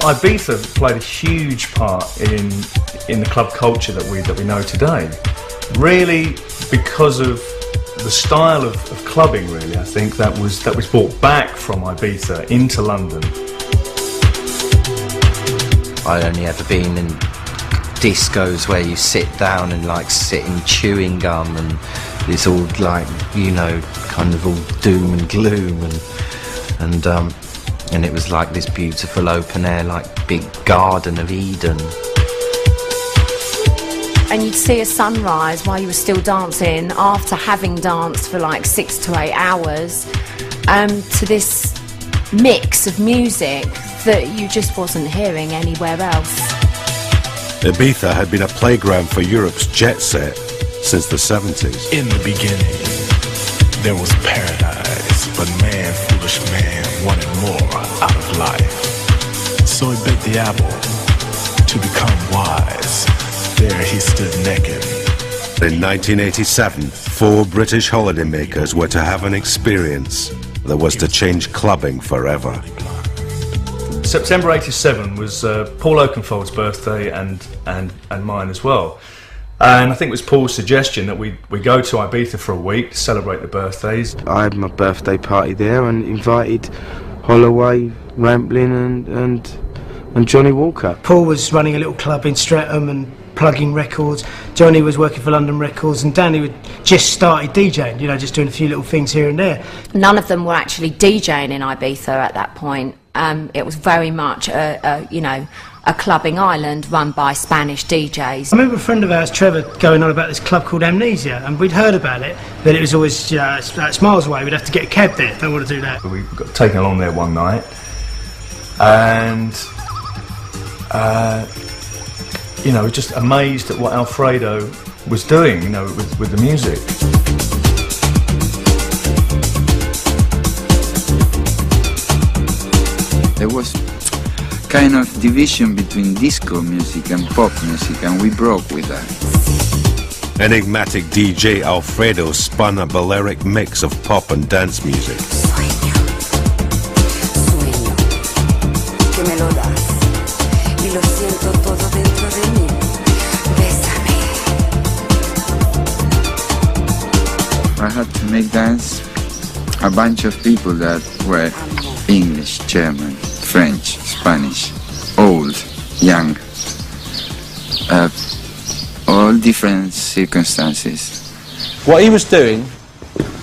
Ibiza played a huge part in the club culture that we know today. Really, because of the style of clubbing, really, I think that was brought back from Ibiza into London. I'd only ever been in discos where you sit down and like sit and chewing gum, and it's all like, you know, kind of all doom and gloom, and it was like this beautiful open air, like big Garden of Eden. And you'd see a sunrise while you were still dancing after having danced for like 6 to 8 hours, to this mix of music that you just wasn't hearing anywhere else. Ibiza had been a playground for Europe's jet set since the 70s. In the beginning, there was paradise, but man, foolish man, wanted more out of life. So he bit the apple to become wise. There he stood naked. In 1987, 4 British holidaymakers were to have an experience that was to change clubbing forever. September '87 was Paul Oakenfold's birthday and mine as well. And I think it was Paul's suggestion that we go to Ibiza for a week to celebrate the birthdays. I had my birthday party there and invited Holloway, Rampling and Johnny Walker. Paul was running a little club in Streatham and plugging records. Johnny was working for London Records, and Danny had just started DJing, you know, just doing a few little things here and there. None of them were actually DJing in Ibiza at that point. It was very much a clubbing island run by Spanish DJs. I remember a friend of ours, Trevor, going on about this club called Amnesia, and we'd heard about it, but it was always, you know, it's miles away, we'd have to get a cab there, don't want to do that. We got taken along there one night, and you know, just amazed at what Alfredo was doing, you know, with the music. There was kind of division between disco music and pop music, and we broke with that. Enigmatic DJ Alfredo spun a Balearic mix of pop and dance music. I had to make dance a bunch of people that were English, German, French, Spanish, old, young, all different circumstances. What he was doing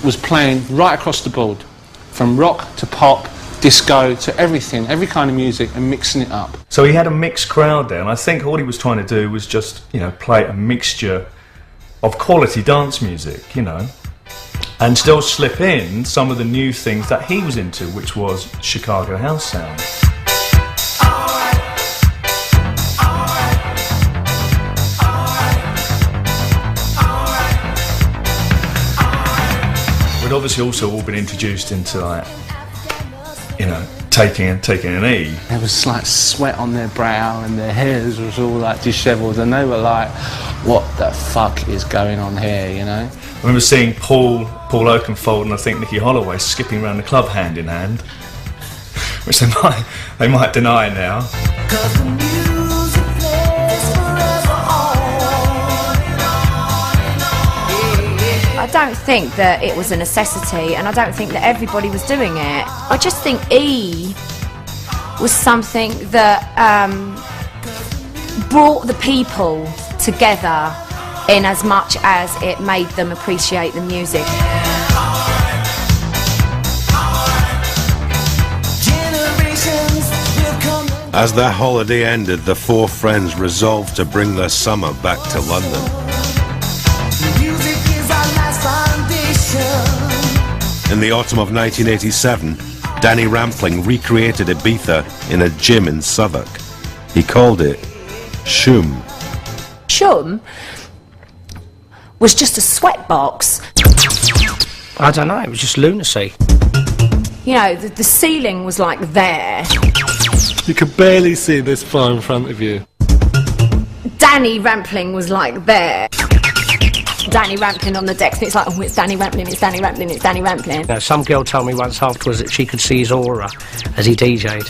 was playing right across the board, from rock to pop, disco to everything, every kind of music, and mixing it up. So he had a mixed crowd there, and I think all he was trying to do was just, you know, play a mixture of quality dance music, you know, and still slip in some of the new things that he was into, which was Chicago house sound. We'd obviously also all been introduced into, like, you know, taking an E. There was like sweat on their brow and their hairs was all like dishevelled, and they were like, what the fuck is going on here, you know? I remember seeing Paul Oakenfold and I think Nicky Holloway skipping around the club hand in hand, which they might deny now. I don't think that it was a necessity, and I don't think that everybody was doing it. I just think E was something that brought the people together in as much as it made them appreciate the music. As their holiday ended, the 4 friends resolved to bring their summer back to London. In the autumn of 1987, Danny Rampling recreated Ibiza in a gym in Southwark. He called it Shum. Shum was just a sweatbox. I don't know, it was just lunacy. You know, the ceiling was like there. You could barely see this far in front of you. Danny Rampling was like there. Danny Rampling on the decks, and it's like, oh, it's Danny Rampling, it's Danny Rampling, it's Danny Rampling. Now, some girl told me once afterwards that she could see his aura as he DJ'd.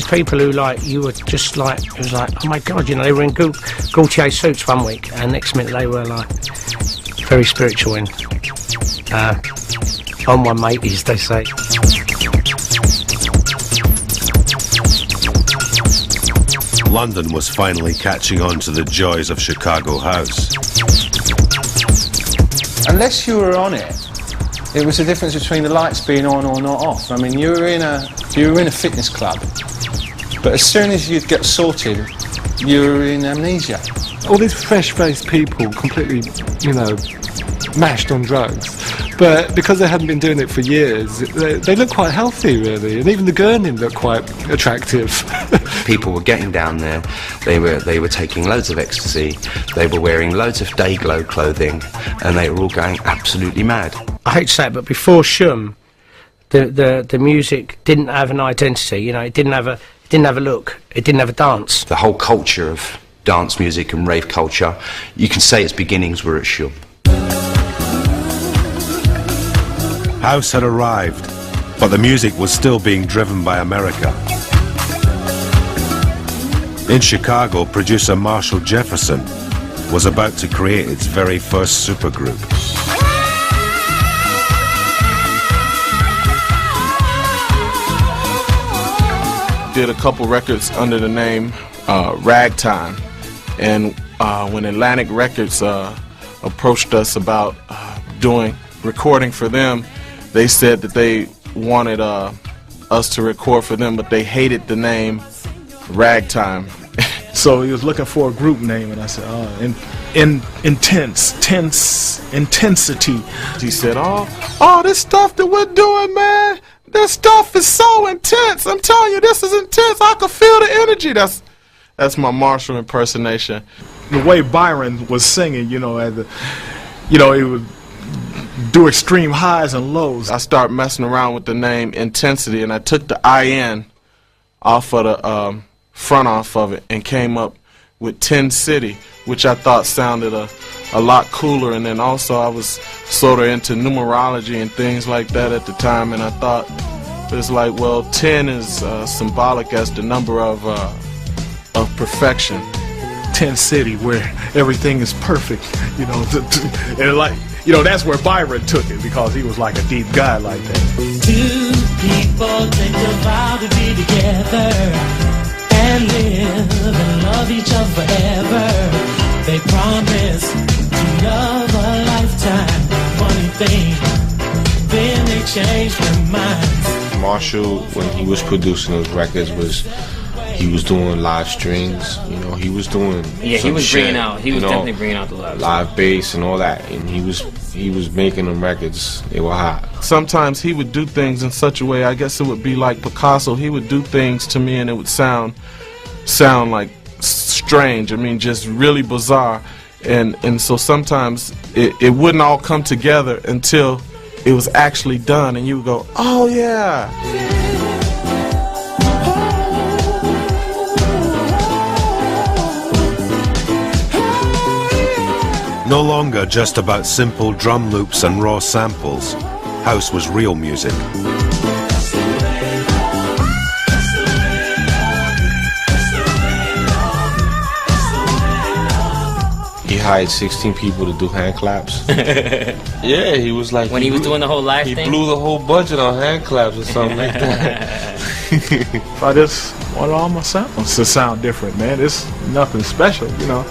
people who like you were just like it was like, oh my god, you know, they were in Gaultier suits one week, and next minute they were like very spiritual and on one mateys, they say. London was finally catching on to the joys of Chicago house. Unless you were on it, it was the difference between the lights being on or not off. I mean, you were in a fitness club, but as soon as you'd get sorted, you were in amnesia. All these fresh-faced people, completely, you know, mashed on drugs, but because they hadn't been doing it for years, they look quite healthy, really, and even the gurning looked quite attractive. People were getting down there, they were taking loads of ecstasy, they were wearing loads of day-glow clothing, and they were all going absolutely mad. I hate to say it, but before Shum, the music didn't have an identity, you know, it didn't have a look, it didn't have a dance. The whole culture of dance music and rave culture, you can say its beginnings were at Shum. House had arrived, but the music was still being driven by America. In Chicago, producer Marshall Jefferson was about to create its very first supergroup. Did a couple records under the name Ragtime, and when Atlantic Records approached us about doing recording for them, they said that they wanted us to record for them, but they hated the name Ragtime. So he was looking for a group name, and I said, intensity. He said, oh, this stuff that we're doing, man, this stuff is so intense. I'm telling you, this is intense. I can feel the energy. That's my Marshall impersonation. The way Byron was singing, you know, he would do extreme highs and lows. I started messing around with the name Intensity, and I took the IN off of the front off of it and came up with 10 City, which I thought sounded a lot cooler. And then also I was sort of into numerology and things like that at the time, and I thought it's like, well, 10 is symbolic as the number of perfection. 10 City, where everything is perfect, you know, and like, you know, that's where Byron took it, because he was like a deep guy like that. Two people take a vow to be together and live and love each other forever. They promise to love a lifetime. Funny thing, then they change their minds. Marshall, when he was producing those records, he was doing live strings, you know, he was doing he was definitely bringing out the live bass and all that, and he was making them records. They were hot. Sometimes he would do things in such a way, I guess it would be like Picasso. He would do things to me and it would sound like strange. I mean, just really bizarre, and so sometimes it wouldn't all come together until it was actually done, and you would go, oh yeah. No longer just about simple drum loops and raw samples, house was real music. He hired 16 people to do hand claps. Yeah, he was like... When he was doing the whole live thing? He blew the whole budget on hand claps or something like that. I just want all my samples to sound different, man. It's nothing special, you know.